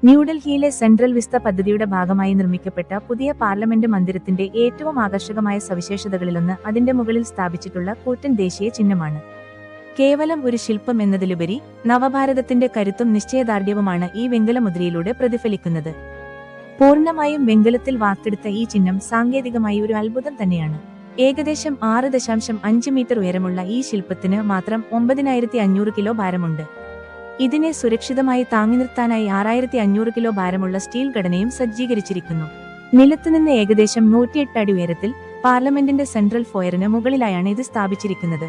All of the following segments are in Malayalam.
ന്യൂഡൽഹിയിലെ സെൻട്രൽ വിസ്ത പദ്ധതിയുടെ ഭാഗമായി നിർമ്മിക്കപ്പെട്ട പുതിയ പാർലമെന്റ് മന്ദിരത്തിന്റെ ഏറ്റവും ആകർഷകമായ സവിശേഷതകളിലൊന്ന് അതിന്റെ മുകളിൽ സ്ഥാപിച്ചിട്ടുള്ള കൂറ്റൻ ദേശീയ ചിഹ്നമാണ്. കേവലം ഒരു ശില്പം എന്നതിലുപരി നവഭാരതത്തിന്റെ കരുത്തും നിശ്ചയദാർഢ്യവുമാണ് ഈ വെങ്കലമുദ്രയിലൂടെ പ്രതിഫലിക്കുന്നത്. പൂർണ്ണമായും വെങ്കലത്തിൽ വാർത്തെടുത്ത ഈ ചിഹ്നം സാങ്കേതികമായി ഒരു അത്ഭുതം തന്നെയാണ്. ഏകദേശം 6.5 മീറ്റർ ഉയരമുള്ള ഈ ശില്പത്തിന് മാത്രം 9500 കിലോ ഭാരമുണ്ട്. ഇതിനെ സുരക്ഷിതമായി താങ്ങി നിർത്താനായി 6500 കിലോ ഭാരമുള്ള സ്റ്റീൽ ഘടനയും സജ്ജീകരിച്ചിരിക്കുന്നു. നിലത്തുനിന്ന് ഏകദേശം 108 അടി ഉയരത്തിൽ പാർലമെന്റിന്റെ സെൻട്രൽ ഫോയറിന് മുകളിലായാണ് ഇത് സ്ഥാപിച്ചിരിക്കുന്നത്.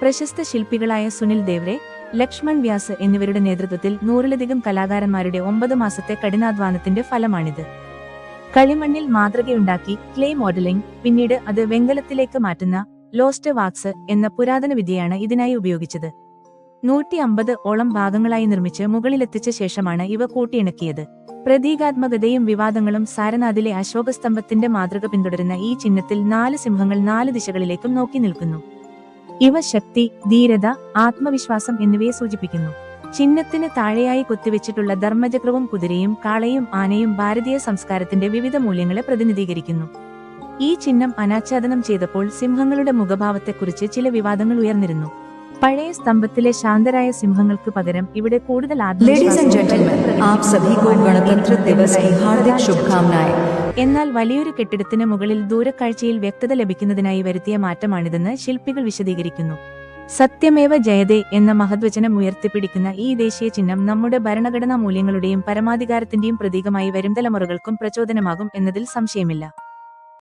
പ്രശസ്ത ശില്പികളായ സുനിൽ ദേവ്രെ, ലക്ഷ്മൺ വ്യാസ് എന്നിവരുടെ നേതൃത്വത്തിൽ 100-ലധികം കലാകാരന്മാരുടെ 9 മാസത്തെ കഠിനാധ്വാനത്തിന്റെ ഫലമാണിത്. കളിമണ്ണിൽ മാതൃകയുണ്ടാക്കി ക്ലേ മോഡലിംഗ്, പിന്നീട് അത് വെങ്കലത്തിലേക്ക് മാറ്റുന്ന ലോസ്റ്റ് വാക്സ് എന്ന പുരാതന വിദ്യയാണ് ഇതിനായി ഉപയോഗിച്ചത്. 150 ഭാഗങ്ങളായി നിർമ്മിച്ച് മുകളിലെത്തിച്ച ശേഷമാണ് ഇവ കൂട്ടിയിണക്കിയത്. പ്രതീകാത്മകതയും വിവാദങ്ങളും സാരനാഥിലെ അശോകസ്തംഭത്തിന്റെ മാതൃക പിന്തുടരുന്ന ഈ ചിഹ്നത്തിൽ 4 സിംഹങ്ങൾ 4 ദിശകളിലേക്കും നോക്കി നിൽക്കുന്നു. ഇവ ശക്തി, ധീരത, ആത്മവിശ്വാസം എന്നിവയെ സൂചിപ്പിക്കുന്നു. ചിഹ്നത്തിന് താഴെയായി കൊത്തിവെച്ചിട്ടുള്ള ധർമ്മചക്രവും കുതിരയും കാളയും ആനയും ഭാരതീയ സംസ്കാരത്തിന്റെ വിവിധ മൂല്യങ്ങളെ പ്രതിനിധീകരിക്കുന്നു. ഈ ചിഹ്നം അനാച്ഛാദനം ചെയ്തപ്പോൾ സിംഹങ്ങളുടെ മുഖഭാവത്തെക്കുറിച്ച് ചില വിവാദങ്ങൾ ഉയർന്നിരുന്നു. പഴയ സ്തംഭത്തിലെ ശാന്തരായ സിംഹങ്ങൾക്ക് പകരം ഇവിടെ കൂടുതൽ എന്നാൽ വലിയൊരു കെട്ടിടത്തിന് മുകളിൽ ദൂരക്കാഴ്ചയിൽ വ്യക്തത ലഭിക്കുന്നതിനായി വരുത്തിയ മാറ്റമാണിതെന്ന് ശില്പികൾ വിശദീകരിക്കുന്നു. സത്യമേവ ജയതേ എന്ന മഹദ്വചനം ഉയർത്തിപ്പിടിക്കുന്ന ഈ ദേശീയ ചിഹ്നം നമ്മുടെ ഭരണഘടനാ മൂല്യങ്ങളുടെയും പരമാധികാരത്തിന്റെയും പ്രതീകമായി വരും തലമുറകൾക്കും പ്രചോദനമാകും എന്നതിൽ സംശയമില്ല.